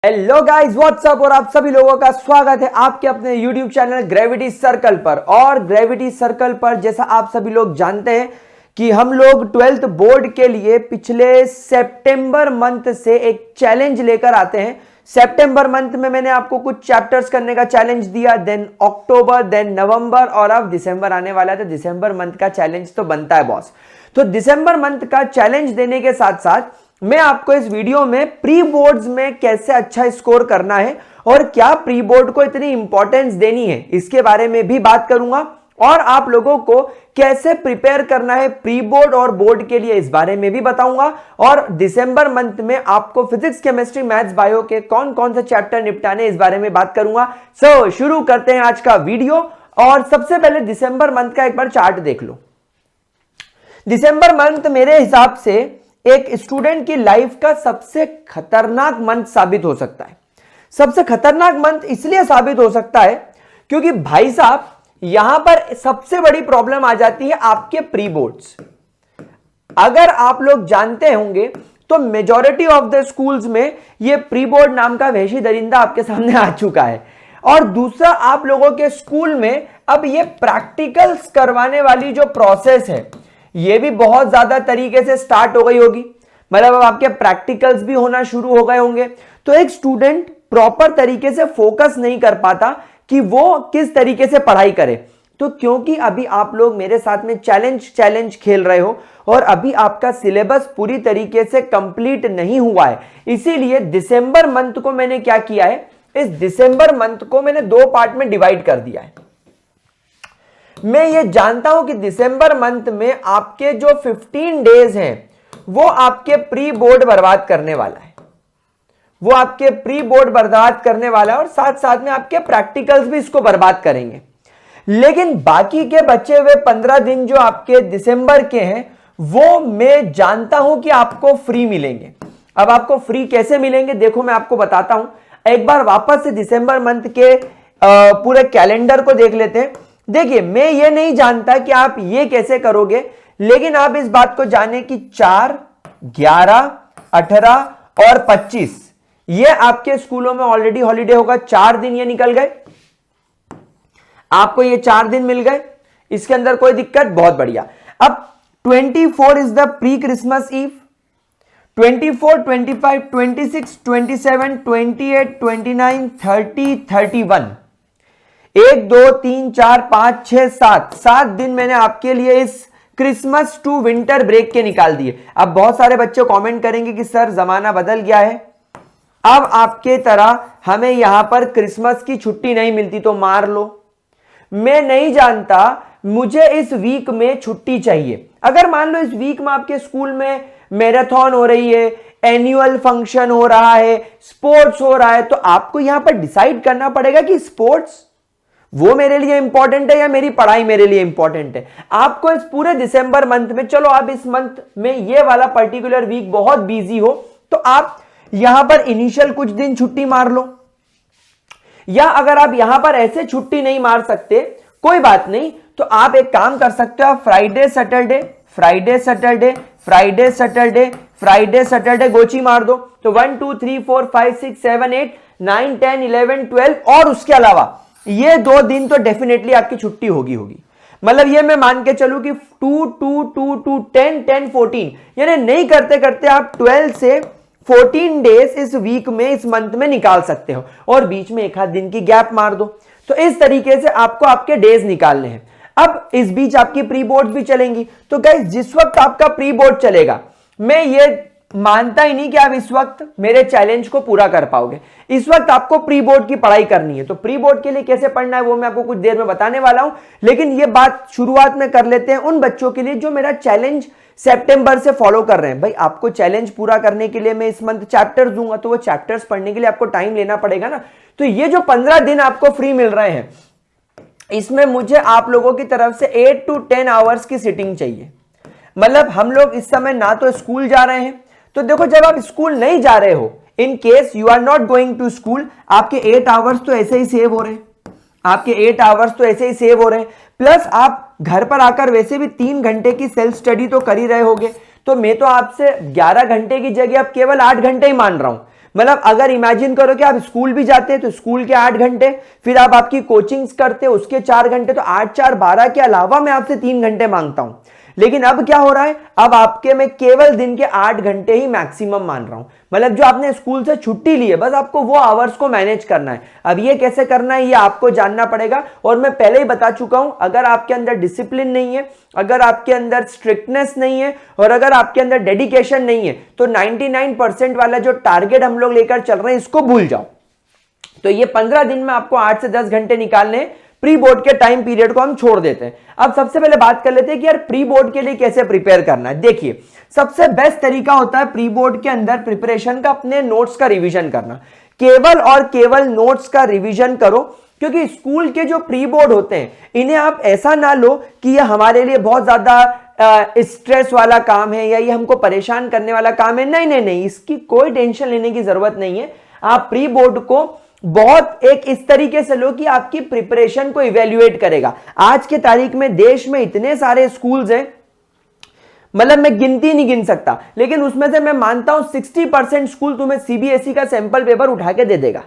Hello guys what's up और आप सभी लोगों का स्वागत है आपके अपने YouTube चैनल ग्रेविटी सर्कल पर। और ग्रेविटी सर्कल पर जैसा आप सभी लोग जानते हैं कि हम लोग 12th बोर्ड के लिए पिछले सितंबर मंथ से एक चैलेंज लेकर आते हैं। सितंबर मंथ में मैंने आपको कुछ चैप्टर्स करने का चैलेंज दिया, देन अक्टूबर, देन नवंबर और अब दिसंबर आने वाला है, तो दिसंबर मंथ का चैलेंज तो बनता है बॉस। तो दिसंबर मंथ का चैलेंज देने के साथ साथ मैं आपको इस वीडियो में प्री बोर्ड्स में कैसे अच्छा स्कोर करना है और क्या प्री बोर्ड को इतनी इंपॉर्टेंस देनी है इसके बारे में भी बात करूंगा, और आप लोगों को कैसे प्रिपेयर करना है प्री बोर्ड और बोर्ड के लिए इस बारे में भी बताऊंगा। और दिसंबर मंथ में आपको फिजिक्स, केमिस्ट्री, मैथ्स, बायो के कौन कौन से चैप्टर निपटाने इस बारे में बात करूंगा। सो शुरू करते हैं आज का वीडियो। और सबसे पहले दिसंबर मंथ का एक बार चार्ट देख लो। दिसंबर मंथ मेरे हिसाब से एक स्टूडेंट की लाइफ का सबसे खतरनाक मंथ साबित हो सकता है। सबसे खतरनाक मंथ इसलिए साबित हो सकता है क्योंकि भाई साहब यहां पर सबसे बड़ी प्रॉब्लम आ जाती है आपके प्री बोर्ड्स। अगर आप लोग जानते होंगे तो मेजॉरिटी ऑफ द स्कूल्स में ये प्री बोर्ड नाम का वहशी दरिंदा आपके सामने आ चुका है। और दूसरा, आप लोगों के स्कूल में अब ये प्रैक्टिकल्स करवाने वाली जो प्रोसेस है ये भी बहुत ज्यादा तरीके से स्टार्ट हो गई होगी। मतलब अब आपके प्रैक्टिकल्स भी होना शुरू हो गए होंगे। तो एक स्टूडेंट प्रॉपर तरीके से फोकस नहीं कर पाता कि वो किस तरीके से पढ़ाई करे। तो क्योंकि अभी आप लोग मेरे साथ में चैलेंज खेल रहे हो और अभी आपका सिलेबस पूरी तरीके से कंप्लीट नहीं हुआ है, इसीलिए दिसंबर मंथ को मैंने क्या किया है, इस दिसंबर मंथ को मैंने दो पार्ट में डिवाइड कर दिया है। मैं ये जानता हूं कि दिसंबर मंथ में आपके जो 15 डेज हैं वो आपके प्री बोर्ड बर्बाद करने वाला है, वो आपके प्री बोर्ड बर्बाद करने वाला है और साथ साथ में आपके प्रैक्टिकल्स भी इसको बर्बाद करेंगे। लेकिन बाकी के बचे हुए 15 दिन जो आपके दिसंबर के हैं वो मैं जानता हूं कि आपको फ्री मिलेंगे। अब आपको फ्री कैसे मिलेंगे देखो मैं आपको बताता हूं। एक बार वापस से दिसंबर मंथ के पूरे कैलेंडर को देख लेते हैं। देखिए, मैं ये नहीं जानता कि आप ये कैसे करोगे, लेकिन आप इस बात को जाने कि 4, 11, 18 और 25 ये आपके स्कूलों में ऑलरेडी हॉलीडे होगा। 4 दिन ये निकल गए, आपको ये 4 दिन मिल गए, इसके अंदर कोई दिक्कत, बहुत बढ़िया। अब 24 is the pre Christmas eve, 24, 25, 26, 27, 28, 29, 30, 31, 1, 2, 3, 4, 5, 6, 7 दिन मैंने आपके लिए इस क्रिसमस टू विंटर ब्रेक के निकाल दिए। अब बहुत सारे बच्चे कमेंट करेंगे कि सर जमाना बदल गया है, अब आपके तरह हमें यहां पर क्रिसमस की छुट्टी नहीं मिलती तो मार लो। मैं नहीं जानता, मुझे इस वीक में छुट्टी चाहिए। अगर मान लो इस वीक में आपके स्कूल में मैराथन हो रही है, एनुअल फंक्शन हो रहा है, स्पोर्ट्स हो रहा है, तो आपको यहां पर डिसाइड करना पड़ेगा कि स्पोर्ट्स वो मेरे लिए इंपॉर्टेंट है या मेरी पढ़ाई मेरे लिए इंपॉर्टेंट है। आपको इस पूरे दिसंबर मंथ में, चलो आप इस मंथ में ये वाला पर्टिकुलर वीक बहुत बिजी हो तो आप यहां पर इनिशियल कुछ दिन छुट्टी मार लो, या अगर आप यहां पर ऐसे छुट्टी नहीं मार सकते कोई बात नहीं, तो आप एक काम कर सकते हो, आप Friday Saturday Friday Saturday Friday Saturday Friday Saturday गोची मार दो। तो 1, 2, 3, 4, 5, 6, 7, 8, 9, 10, 11, 12 और उसके अलावा ये 2 दिन तो डेफिनेटली आपकी छुट्टी होगी। मतलब ये मैं मान के चलूं कि 2, 2, 2, 2, 10, 10, 14 यानी नहीं करते करते आप 12 से 14 डेज इस वीक में, इस मंथ में निकाल सकते हो और बीच में एक आध दिन की गैप मार दो। तो इस तरीके से आपको आपके डेज निकालने हैं। अब इस बीच आपकी प्री बोर्ड भी चलेंगी। तो गाइस, जिस वक्त आपका प्री बोर्ड चलेगा, मैं ये मानता ही नहीं कि आप इस वक्त मेरे चैलेंज को पूरा कर पाओगे। इस वक्त आपको प्री बोर्ड की पढ़ाई करनी है, तो प्री बोर्ड के लिए कैसे पढ़ना है वो मैं आपको कुछ देर में बताने वाला हूं। लेकिन ये बात शुरुआत में कर लेते हैं उन बच्चों के लिए जो मेरा चैलेंज सितंबर से फॉलो कर रहे हैं। भाई, आपको चैलेंज पूरा करने के लिए मैं इस मंथ चैप्टर्स दूंगा, तो वो चैप्टर्स पढ़ने के लिए आपको टाइम लेना पड़ेगा ना। तो ये जो 15 दिन आपको फ्री मिल रहे हैं, इसमें मुझे आप लोगों की तरफ से 8 to 10 आवर्स की सिटिंग चाहिए। मतलब हम लोग इस समय ना तो स्कूल जा रहे हैं, तो देखो जब आप स्कूल नहीं जा रहे हो, in case you are not going to school, आपके 8 आवर्स तो ऐसे ही सेव हो रहे हैं, आपके 8 आवर्स तो ऐसे ही सेव हो रहे हैं। प्लस आप घर पर आकर वैसे भी 3 घंटे की सेल्फ स्टडी तो कर ही रहे होगे। तो मैं तो आपसे 11 घंटे की जगह अब केवल 8 घंटे ही मान रहा हूं। मतलब अगर इमेजिन करो कि आप स्कूल भी जाते हैं तो स्कूल के 8 घंटे, फिर आप आपकी कोचिंग्स करते हैं उसके 4 घंटे, तो 8 4 12 के अलावा मैं आपसे 3 घंटे मांगता हूं। लेकिन अब क्या हो रहा है, अब आपके मैं केवल दिन के 8 घंटे ही मैक्सिमम मान रहा हूं। मतलब जो आपने स्कूल से छुट्टी ली है, बस आपको वो आवर्स को मैनेज करना है। अब ये कैसे करना है ये आपको जानना पड़ेगा। और मैं पहले ही बता चुका हूं, अगर आपके अंदर डिसिप्लिन नहीं है, अगर आपके अंदर स्ट्रिक्टनेस नहीं है, और अगर आपके अंदर डेडिकेशन नहीं है, तो 99% वाला जो टारगेट हम लोग लेकर चल रहे हैं इसको भूल जाओ। तो ये 15 दिन में आपको 8 से 10 घंटे निकालने, प्री बोर्ड के टाइम पीरियड को हम छोड़ देते हैं। अब सबसे पहले बात कर लेते हैं कि यार प्री बोर्ड के लिए कैसे प्रिपेयर करना है। देखिए, सबसे बेस्ट तरीका होता है प्री बोर्ड के अंदर प्रिपरेशन का अपने नोट्स का रिवीजन करना। केवल और केवल नोट्स का रिवीजन करो, क्योंकि स्कूल के जो प्री बोर्ड होते हैं इन्हें आप ऐसा ना लो कि यह हमारे लिए बहुत ज्यादा स्ट्रेस वाला काम है या ये हमको परेशान करने वाला काम है। नहीं नहीं नहीं, इसकी कोई टेंशन लेने की जरूरत नहीं है। आप प्री बोर्ड को बहुत एक इस तरीके से लो कि आपकी प्रिपरेशन को इवेल्युएट करेगा। आज के तारीख में देश में इतने सारे स्कूल्स हैं, मतलब मैं गिनती नहीं गिन सकता, लेकिन उसमें से मैं मानता हूं 60% स्कूल तुम्हें सीबीएसई का सैंपल पेपर उठा के दे देगा।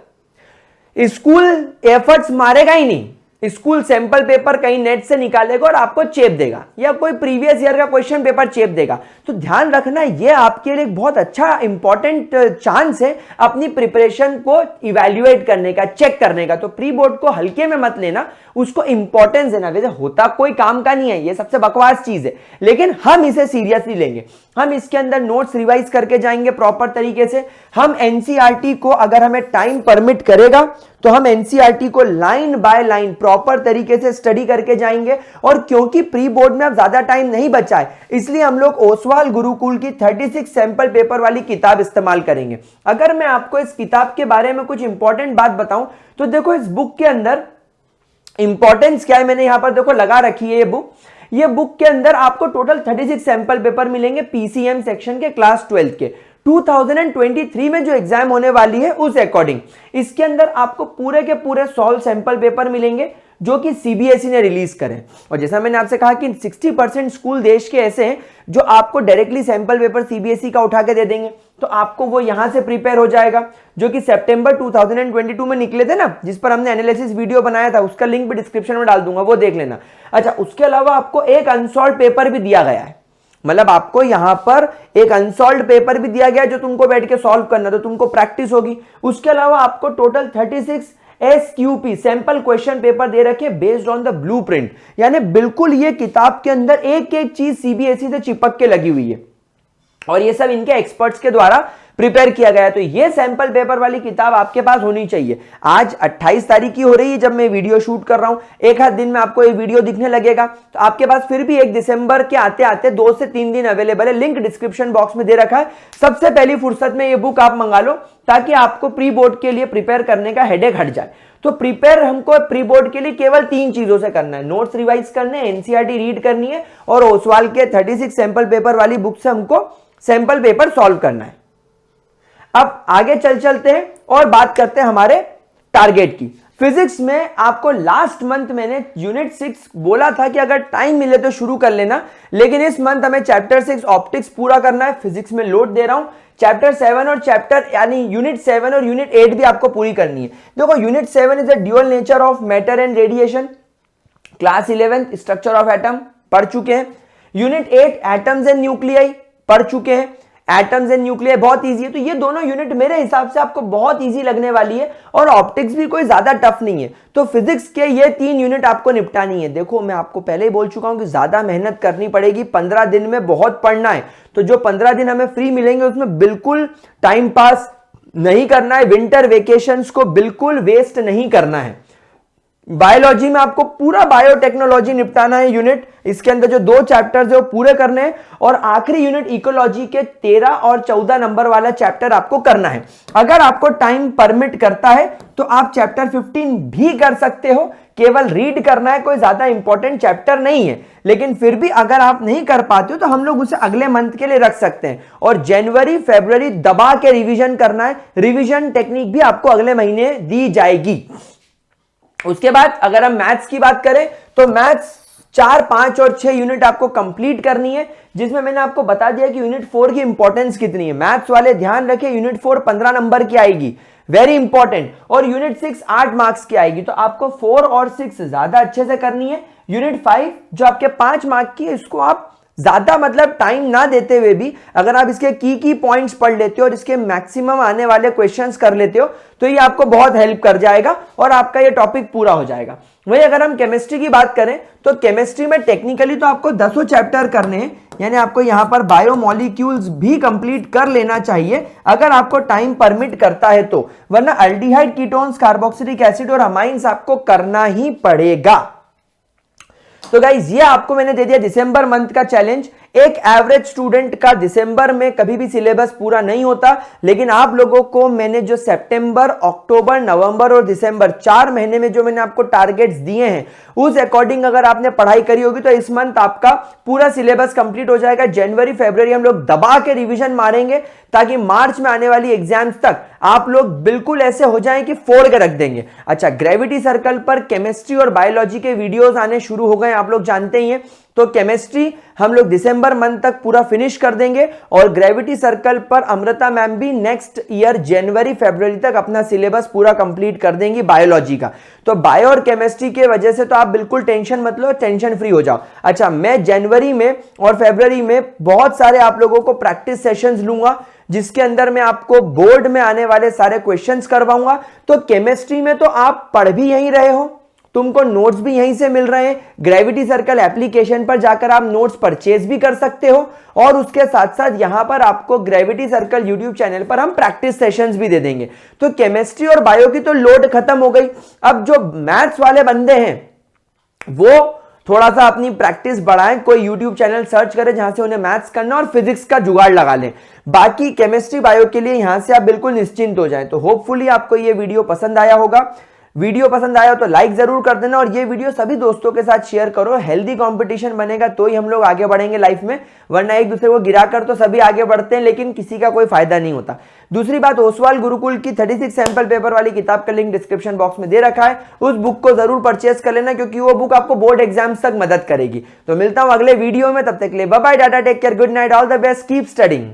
स्कूल एफर्ट्स मारेगा ही नहीं, स्कूल सैंपल पेपर कहीं नेट से निकालेगा और आपको चेप देगा, या कोई प्रीवियस ईयर का क्वेश्चन पेपर चेप देगा। तो ध्यान रखना, ये आपके लिए एक बहुत अच्छा इंपॉर्टेंट चांस है अपनी प्रिपरेशन को इवैल्यूएट करने का, चेक करने का। तो प्री बोर्ड को हल्के में मत लेना, उसको इंपॉर्टेंस देना। वैसे होता कोई काम का नहीं है, ये सबसे बकवास चीज है, लेकिन हम इसे सीरियसली लेंगे। हम इसके अंदर नोट्स रिवाइज करके जाएंगे प्रॉपर तरीके से। हम एनसीईआरटी को, अगर हमें टाइम परमिट करेगा तो हम एनसीईआरटी को लाइन बाय लाइन प्रॉपर तरीके से स्टडी करके जाएंगे। और क्योंकि प्री बोर्ड में अब ज्यादा टाइम नहीं बचा है, इसलिए हम लोग ओसवाल गुरुकुल की 36 सैंपल पेपर वाली किताब इस्तेमाल करेंगे। अगर मैं आपको इस किताब के बारे में कुछ इंपॉर्टेंट बात बताऊं तो देखो, इस बुक के अंदर इंपॉर्टेंस क्या है, मैंने यहां पर देखो लगा रखी है ये बुक के अंदर आपको टोटल 36 सैंपल पेपर मिलेंगे पीसीएम सेक्शन के क्लास 12 के। 2023 में जो एग्जाम होने वाली है उस अकॉर्डिंग इसके अंदर आपको पूरे के पूरे 100 सैंपल पेपर मिलेंगे जो कि सीबीएसई ने रिलीज करें। और जैसा मैंने आपसे कहा कि 60% स्कूल देश के ऐसे हैं जो आपको डायरेक्टली सैंपल पेपर सीबीएसई का उठा के दे देंगे, तो आपको वो यहां से प्रिपेयर हो जाएगा। जो कि सितंबर 2022 में निकले थे ना, जिस पर हमने एनालिसिस वीडियो बनाया था, उसका लिंक भी डिस्क्रिप्शन में डाल दूंगा, वो देख लेना। अच्छा, उसके अलावा आपको एक अनसॉल्व पेपर भी दिया गया है। मतलब आपको यहां पर एक अनसॉल्व पेपर भी दिया गया है जो तुमको बैठ के सॉल्व करना, तो तुमको प्रैक्टिस होगी। उसके अलावा आपको total 36 SQP sample question paper दे रखे बेस्ड ऑन द ब्लूप्रिंट, यानी बिल्कुल ये किताब के अंदर एक एक चीज सीबीएसई से चिपक के लगी हुई है और ये सब इनके एक्सपर्ट्स के द्वारा प्रिपेयर किया गया है। तो ये सैंपल पेपर वाली किताब आपके पास होनी चाहिए। आज 28 तारीख की हो रही है जब मैं वीडियो शूट कर रहा हूं, एक आध दिन में आपको ये वीडियो दिखने लगेगा, तो आपके पास फिर भी 1 दिसंबर के आते आते 2 से 3 दिन अवेलेबल है। लिंक डिस्क्रिप्शन बॉक्स में दे रखा है। सबसे पहली फुर्सत में ये बुक आप मंगा लो ताकि आपको प्री बोर्ड के लिए प्रिपेयर करने का हेडेक हट जाए। तो प्रिपेयर हमको प्री बोर्ड के लिए केवल 3 चीजों से करना है, नोट्स रिवाइज करने, एनसीईआरटी रीड करनी है और ओसवाल के 36 सैंपल पेपर वाली बुक से हमको सैंपल पेपर सॉल्व करना है। अब आगे चलते हैं और बात करते हैं हमारे टारगेट की। फिजिक्स में आपको लास्ट मंथ मैंने यूनिट 6 बोला था कि अगर टाइम मिले तो शुरू कर लेना, लेकिन इस मंथ हमें चैप्टर 6 ऑप्टिक्स पूरा करना है। फिजिक्स में लोड दे रहा हूं, चैप्टर 7 और यानी यूनिट 7 और यूनिट 8 भी आपको पूरी करनी है। देखो, unit 7 is the dual nature of matter and radiation, class 11 structure of atom पढ़ चुके हैं। यूनिट 8 एटम्स एंड न्यूक्लियाई पढ़ चुके हैं। एटम्स एंड न्यूक्लियर बहुत इजी है, तो ये दोनों यूनिट मेरे हिसाब से आपको बहुत इजी लगने वाली है और ऑप्टिक्स भी कोई ज्यादा टफ नहीं है। तो फिजिक्स के ये 3 यूनिट आपको निपटानी है। देखो, मैं आपको पहले ही बोल चुका हूं कि ज्यादा मेहनत करनी पड़ेगी, 15 दिन में बहुत पढ़ना है। तो जो 15 दिन हमें फ्री मिलेंगे उसमें बिल्कुल टाइम पास नहीं करना है, विंटर वेकेशंस को बिल्कुल वेस्ट नहीं करना है। बायोलॉजी में आपको पूरा बायोटेक्नोलॉजी निपटाना है यूनिट, इसके अंदर जो 2 चैप्टर्स है वो पूरे करने हैं और आखिरी यूनिट इकोलॉजी के 13 और 14 नंबर वाला चैप्टर आपको करना है। अगर आपको टाइम परमिट करता है तो आप चैप्टर 15 भी कर सकते हो, केवल रीड करना है, कोई ज्यादा इंपॉर्टेंट चैप्टर नहीं है। लेकिन फिर भी अगर आप नहीं कर पाते हो तो हम लोग उसे अगले मंथ के लिए रख सकते हैं और जनवरी फरवरी दबा के रिवीजन करना है। रिवीजन टेक्निक भी आपको अगले महीने दी जाएगी। उसके बाद अगर हम मैथ्स की बात करें तो मैथ्स 4, 5 और 6 यूनिट आपको कंप्लीट करनी है, जिसमें मैंने आपको बता दिया कि यूनिट 4 की इंपॉर्टेंस कितनी है। मैथ्स वाले ध्यान रखें, यूनिट 4 15 नंबर की आएगी, वेरी इंपॉर्टेंट, और यूनिट 6 8 मार्क्स की आएगी, तो आपको 4 और 6 ज्यादा अच्छे से करनी है। यूनिट 5 जो आपके 5 मार्क की है, इसको आप ज्यादा मतलब टाइम ना देते हुए भी अगर आप इसके की पॉइंट्स पढ़ लेते हो और इसके मैक्सिमम आने वाले क्वेश्चंस कर लेते हो तो ये आपको बहुत हेल्प कर जाएगा और आपका ये टॉपिक पूरा हो जाएगा। वही अगर हम केमिस्ट्री की बात करें तो केमिस्ट्री में टेक्निकली तो आपको 10 चैप्टर करने हैं, यानी आपको यहां पर बायोमोलिक्यूल्स भी कंप्लीट कर लेना चाहिए अगर आपको टाइम परमिट करता है तो, वरना अल्डिहाइड, कीटोन्स, कार्बोक्सिलिक एसिड और अमाइंस आपको करना ही पड़ेगा। तो गाइज ये आपको मैंने दे दिया दिसंबर मंथ का चैलेंज। एक एवरेज स्टूडेंट का दिसंबर में कभी भी सिलेबस पूरा नहीं होता, लेकिन आप लोगों को मैंने जो सितंबर, अक्टूबर, नवंबर और दिसंबर 4 महीने में जो मैंने आपको टारगेट्स दिए हैं उस अकॉर्डिंग अगर आपने पढ़ाई करी होगी तो इस मंथ आपका पूरा सिलेबस कंप्लीट हो जाएगा। जनवरी फरवरी हम लोग दबा के रिवीजन मारेंगे ताकि मार्च में आने वाली एग्जाम्स तक आप लोग बिल्कुल ऐसे हो जाएं कि फोड़ के रख देंगे। अच्छा, ग्रेविटी सर्कल पर केमिस्ट्री और बायोलॉजी के वीडियोस आने शुरू हो गए, आप लोग जानते ही हैं। तो केमिस्ट्री हम लोग दिसंबर मंथ तक पूरा फिनिश कर देंगे और ग्रेविटी सर्कल पर अमृता मैम भी नेक्स्ट ईयर जनवरी फरवरी तक अपना सिलेबस पूरा कंप्लीट कर देंगी बायोलॉजी का। तो बायो और केमिस्ट्री के वजह से तो आप बिल्कुल टेंशन मत लो, टेंशन फ्री हो जाओ। अच्छा, मैं जनवरी में और फरवरी में बहुत सारे आप लोगों को प्रैक्टिस सेशंस लूंगा जिसके अंदर मैं आपको बोर्ड में आने वाले सारे क्वेश्चंस करवाऊंगा। तो केमिस्ट्री में तो आप पढ़ भी यहीं रहे हो, तुमको नोट्स भी यहीं से मिल रहे हैं। ग्रेविटी सर्कल एप्लीकेशन पर जाकर आप नोट्स परचेज भी कर सकते हो और उसके साथ साथ यहां पर आपको ग्रेविटी सर्कल यूट्यूब चैनल पर हम प्रैक्टिस सेशंस भी दे देंगे। तो केमिस्ट्री और बायो की तो लोड खत्म हो गई। अब जो मैथ्स वाले बंदे हैं वो थोड़ा सा अपनी प्रैक्टिस बढ़ाएं, कोई यूट्यूब चैनल सर्च करें जहां से उन्हें मैथ्स करना और फिजिक्स का जुगाड़ लगा लें। बाकी केमिस्ट्री बायो के लिए यहां से आप बिल्कुल निश्चिंत हो जाएं। तो होपफुली आपको ये वीडियो पसंद आया होगा। वीडियो पसंद आया तो लाइक जरूर कर देना और ये वीडियो सभी दोस्तों के साथ शेयर करो। हेल्दी कंपटीशन बनेगा तो ही हम लोग आगे बढ़ेंगे लाइफ में, वरना एक दूसरे को गिराकर तो सभी आगे बढ़ते हैं लेकिन किसी का कोई फायदा नहीं होता। दूसरी बात, ओसवाल गुरुकुल की 36 सैंपल पेपर वाली किताब का लिंक डिस्क्रिप्शन बॉक्स में दे रखा है, उस बुक को जरूर परचेस कर लेना क्योंकि वो बुक आपको बोर्ड एग्जाम्स तक मदद करेगी। तो मिलता हूं अगले वीडियो में, तब तक के लिए bye bye, tata, take care, good night, all the best, keep studying.